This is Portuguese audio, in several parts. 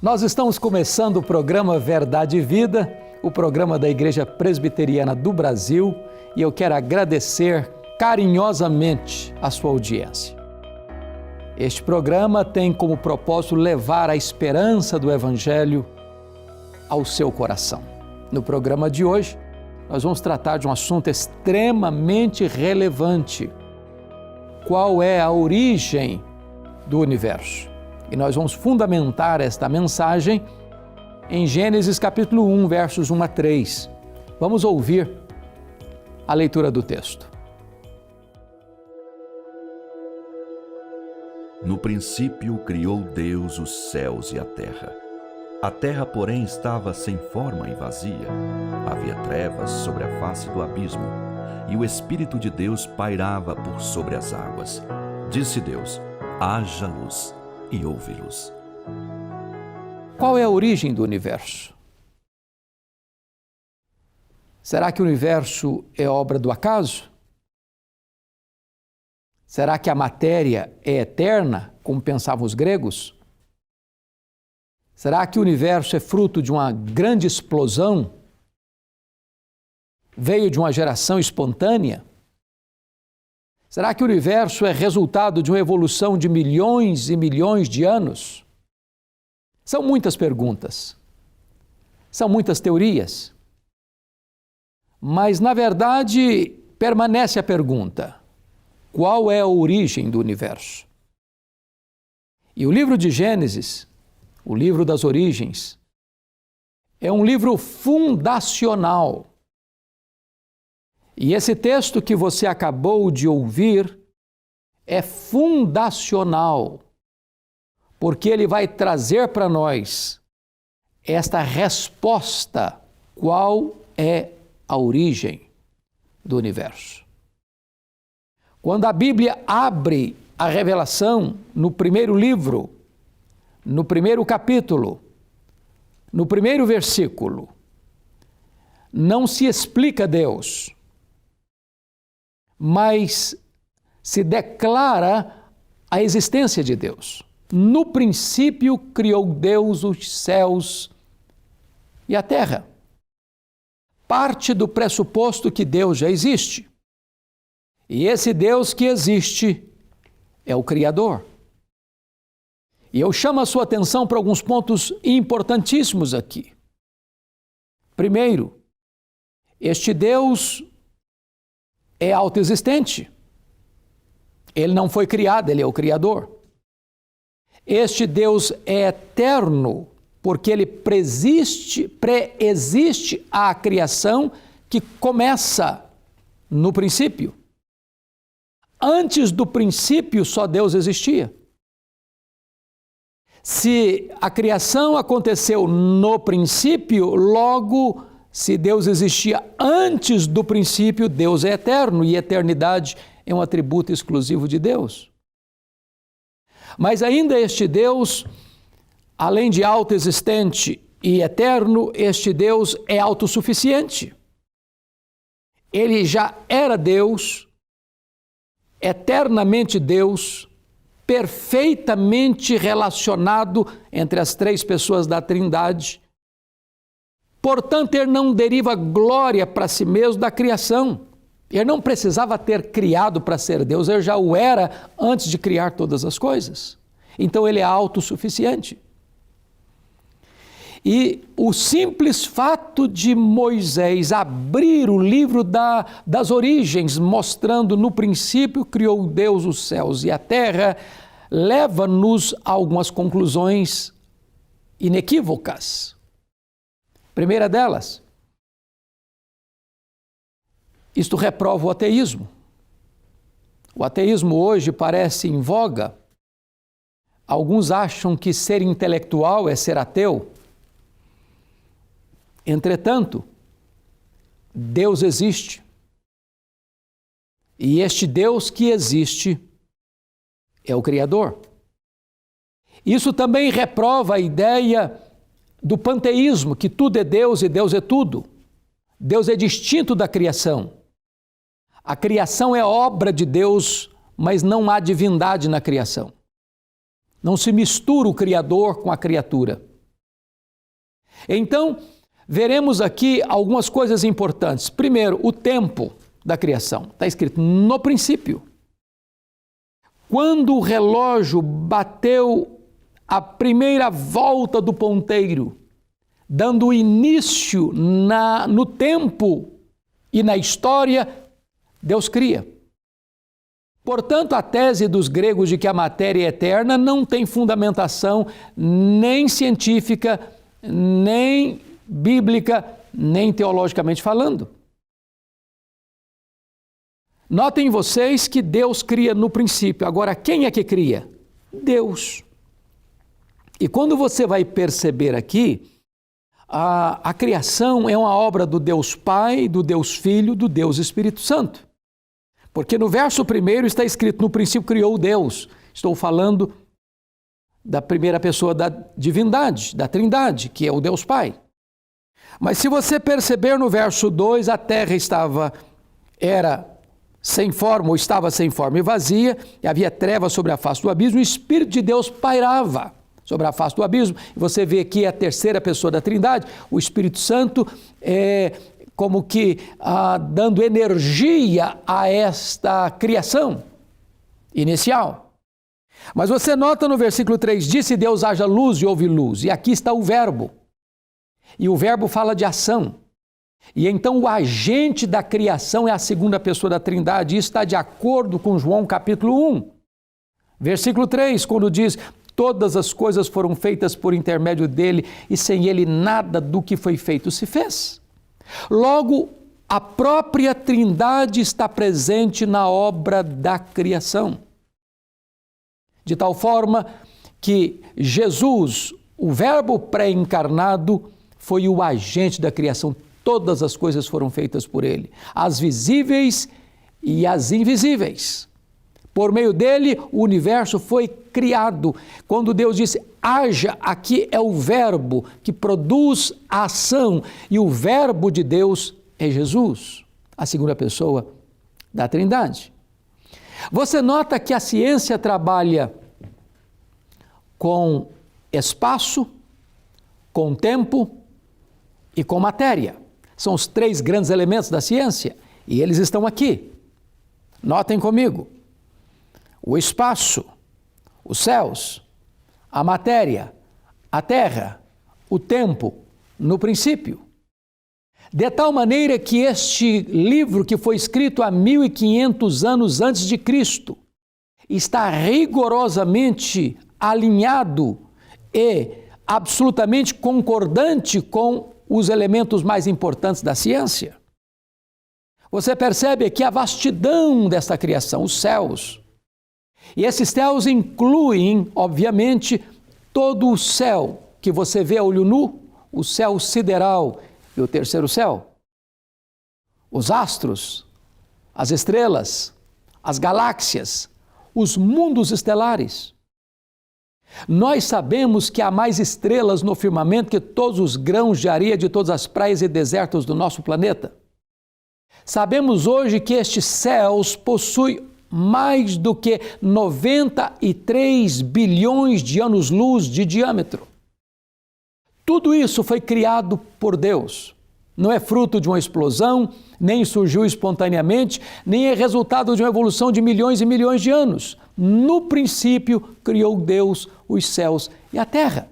Nós estamos começando o programa Verdade e Vida, o programa da Igreja Presbiteriana do Brasil, e eu quero agradecer carinhosamente a sua audiência. Este programa tem como propósito levar a esperança do Evangelho ao seu coração. No programa de hoje, nós vamos tratar de um assunto extremamente relevante. Qual é a origem do universo? E nós vamos fundamentar esta mensagem em Gênesis capítulo 1, versos 1 a 3. Vamos ouvir a leitura do texto. No princípio criou Deus os céus e a terra. A terra, porém, estava sem forma e vazia. Havia trevas sobre a face do abismo, e o Espírito de Deus pairava por sobre as águas. Disse Deus: haja luz, e houve luz. Qual é a origem do universo? Será que o universo é obra do acaso? Será que a matéria é eterna, como pensavam os gregos? Será que o universo é fruto de uma grande explosão? Veio de uma geração espontânea? Será que o universo é resultado de uma evolução de milhões e milhões de anos? São muitas perguntas, são muitas teorias, mas na verdade permanece a pergunta: qual é a origem do universo? E o livro de Gênesis, o livro das origens, é um livro fundacional. E esse texto que você acabou de ouvir é fundacional, porque ele vai trazer para nós esta resposta: qual é a origem do universo? Quando a Bíblia abre a revelação no primeiro livro, no primeiro capítulo, no primeiro versículo, não se explica Deus, mas se declara a existência de Deus. No princípio criou Deus os céus e a terra. Parte do pressuposto que Deus já existe. E esse Deus que existe é o Criador. E eu chamo a sua atenção para alguns pontos importantíssimos aqui. Primeiro, este Deus é autoexistente. Ele não foi criado, ele é o Criador. Este Deus é eterno, porque ele preexiste à criação que começa no princípio. Antes do princípio, só Deus existia. Se a criação aconteceu no princípio, logo, se Deus existia antes do princípio, Deus é eterno, e eternidade é um atributo exclusivo de Deus. Mas ainda este Deus, além de autoexistente e eterno, este Deus é autossuficiente. Ele já era Deus, eternamente Deus, perfeitamente relacionado entre as três pessoas da Trindade. Portanto, ele não deriva glória para si mesmo da criação. Ele não precisava ter criado para ser Deus, ele já o era antes de criar todas as coisas. Então ele é autossuficiente. E o simples fato de Moisés abrir o livro das origens, mostrando no princípio criou Deus os céus e a terra, leva-nos a algumas conclusões inequívocas. Primeira delas, isto reprova o ateísmo. O ateísmo hoje parece em voga. Alguns acham que ser intelectual é ser ateu. Entretanto, Deus existe. E este Deus que existe é o Criador. Isso também reprova a ideia do panteísmo, que tudo é Deus e Deus é tudo. Deus é distinto da criação. A criação é obra de Deus, mas não há divindade na criação. Não se mistura o Criador com a criatura. Então, veremos aqui algumas coisas importantes. Primeiro, o tempo da criação. Está escrito no princípio. Quando o relógio bateu a primeira volta do ponteiro, dando início no tempo e na história, Deus cria. Portanto, a tese dos gregos de que a matéria é eterna não tem fundamentação nem científica, nem bíblica, nem teologicamente falando. Notem vocês que Deus cria no princípio. Agora, quem é que cria? Deus. E quando você vai perceber aqui, a criação é uma obra do Deus Pai, do Deus Filho, do Deus Espírito Santo. Porque no verso 1 está escrito, no princípio criou Deus. Estou falando da primeira pessoa da divindade, da Trindade, que é o Deus Pai. Mas se você perceber no verso 2, a terra era sem forma, ou estava sem forma e vazia, e havia trevas sobre a face do abismo, e o Espírito de Deus pairava sobre a face do abismo. E você vê aqui a terceira pessoa da Trindade, o Espírito Santo, como que dando energia a esta criação inicial. Mas você nota no versículo 3, disse Deus haja luz e houve luz, e aqui está o verbo. E o verbo fala de ação. E então o agente da criação é a segunda pessoa da Trindade. Isso está de acordo com João capítulo 1. Versículo 3, quando diz, todas as coisas foram feitas por intermédio dele e sem ele nada do que foi feito se fez. Logo, a própria Trindade está presente na obra da criação. De tal forma que Jesus, o verbo pré-encarnado, foi o agente da criação. Todas as coisas foram feitas por ele, as visíveis e as invisíveis. Por meio dele, o universo foi criado. Quando Deus disse, haja, aqui é o verbo que produz a ação. E o verbo de Deus é Jesus, a segunda pessoa da Trindade. Você nota que a ciência trabalha com espaço, com tempo e com matéria. São os três grandes elementos da ciência e eles estão aqui. Notem comigo. O espaço, os céus, a matéria, a terra, o tempo, no princípio. De tal maneira que este livro, que foi escrito há 1500 anos antes de Cristo, está rigorosamente alinhado e absolutamente concordante com os elementos mais importantes da ciência. Você percebe aqui a vastidão desta criação, os céus. E esses céus incluem, obviamente, todo o céu que você vê a olho nu, o céu sideral e o terceiro céu. Os astros, as estrelas, as galáxias, os mundos estelares. Nós sabemos que há mais estrelas no firmamento que todos os grãos de areia de todas as praias e desertos do nosso planeta. Sabemos hoje que estes céus possuem mais do que 93 bilhões de anos-luz de diâmetro. Tudo isso foi criado por Deus. Não é fruto de uma explosão, nem surgiu espontaneamente, nem é resultado de uma evolução de milhões e milhões de anos. No princípio, criou Deus os céus e a terra.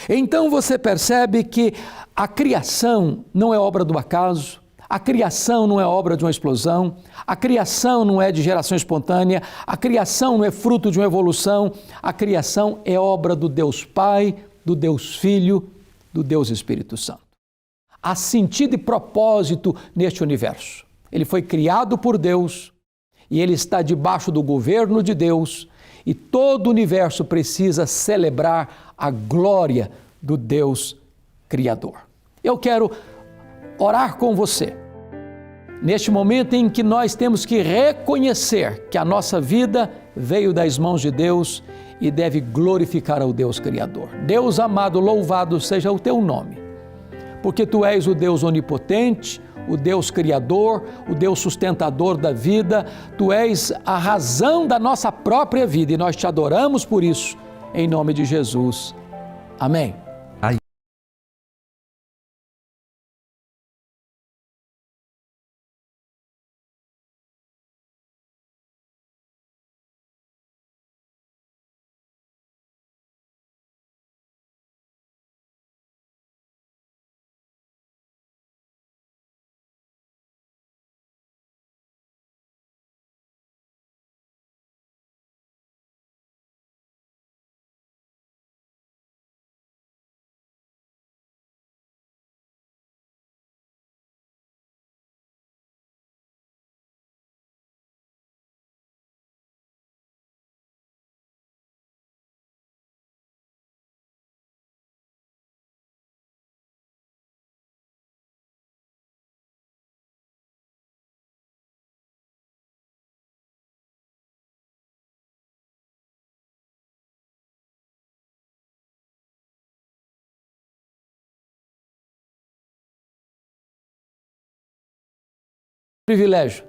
Então você percebe que a criação não é obra do acaso, a criação não é obra de uma explosão, a criação não é de geração espontânea, a criação não é fruto de uma evolução, a criação é obra do Deus Pai, do Deus Filho, do Deus Espírito Santo. Há sentido e propósito neste universo. Ele foi criado por Deus e ele está debaixo do governo de Deus e todo o universo precisa celebrar a glória do Deus Criador. Eu quero orar com você neste momento em que nós temos que reconhecer que a nossa vida veio das mãos de Deus e deve glorificar ao Deus Criador. Deus amado, louvado seja o teu nome, porque tu és o Deus onipotente, o Deus Criador, o Deus sustentador da vida, tu és a razão da nossa própria vida e nós te adoramos por isso, em nome de Jesus. Amém. Privilégio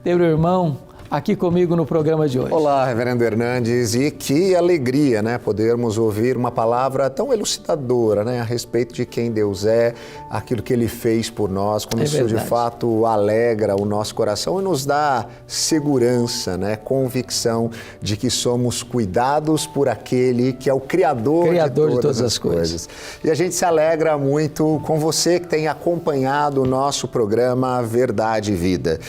ter o irmão aqui comigo no programa de hoje. Olá, Reverendo Hernandes, e que alegria, né, podermos ouvir uma palavra tão elucidadora, né, a respeito de quem Deus é, aquilo que Ele fez por nós, como isso de fato alegra o nosso coração e nos dá segurança, né, convicção de que somos cuidados por aquele que é o Criador de todas as coisas. E a gente se alegra muito com você que tem acompanhado o nosso programa Verdade e Vida.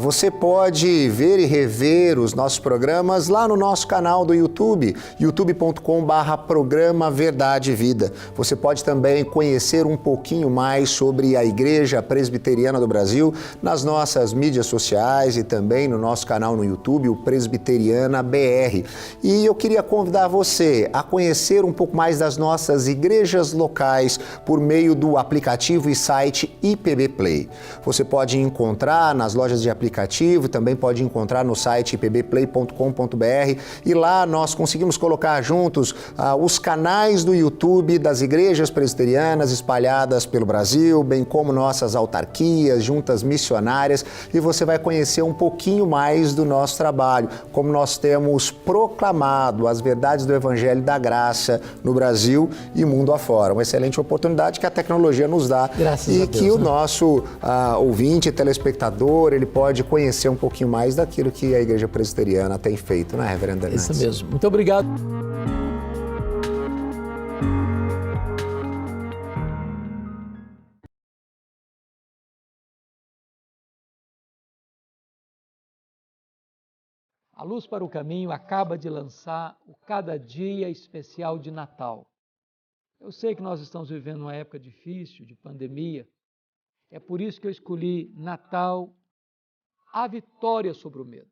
Você pode ver e rever os nossos programas lá no nosso canal do YouTube, youtube.com/programa Verdade e Vida. Você pode também conhecer um pouquinho mais sobre a Igreja Presbiteriana do Brasil nas nossas mídias sociais e também no nosso canal no YouTube, o Presbiteriana BR. E eu queria convidar você a conhecer um pouco mais das nossas igrejas locais por meio do aplicativo e site IPB Play. Você pode encontrar nas lojas de aplicativo, também pode encontrar no site ipbplay.com.br, e lá nós conseguimos colocar juntos os canais do YouTube das igrejas presbiterianas espalhadas pelo Brasil, bem como nossas autarquias, juntas missionárias, e você vai conhecer um pouquinho mais do nosso trabalho, como nós temos proclamado as verdades do Evangelho da Graça no Brasil e mundo afora. Uma excelente oportunidade que a tecnologia nos dá. Graças a Deus, que o nosso ouvinte, telespectador, ele pode conhecer um pouquinho mais daquilo que a Igreja Presbiteriana tem feito, né, Reverendo Hernandes? Isso mesmo. Muito obrigado. A Luz para o Caminho acaba de lançar o Cada Dia Especial de Natal. Eu sei que nós estamos vivendo uma época difícil, de pandemia. É por isso que eu escolhi Natal, a vitória sobre o medo.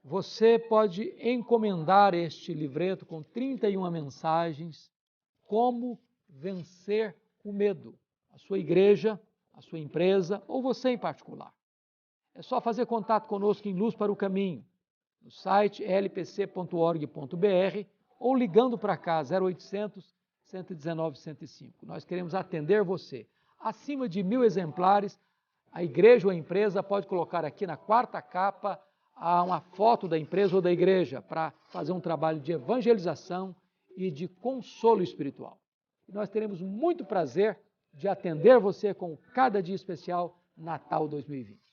Você pode encomendar este livreto com 31 mensagens, como vencer o medo. A sua igreja, a sua empresa ou você em particular. É só fazer contato conosco em Luz para o Caminho, no site lpc.org.br ou ligando para cá, 0800 119 105. Nós queremos atender você. Acima de 1.000 exemplares, a igreja ou a empresa pode colocar aqui na quarta capa uma foto da empresa ou da igreja para fazer um trabalho de evangelização e de consolo espiritual. E nós teremos muito prazer de atender você com Cada Dia Especial Natal 2020.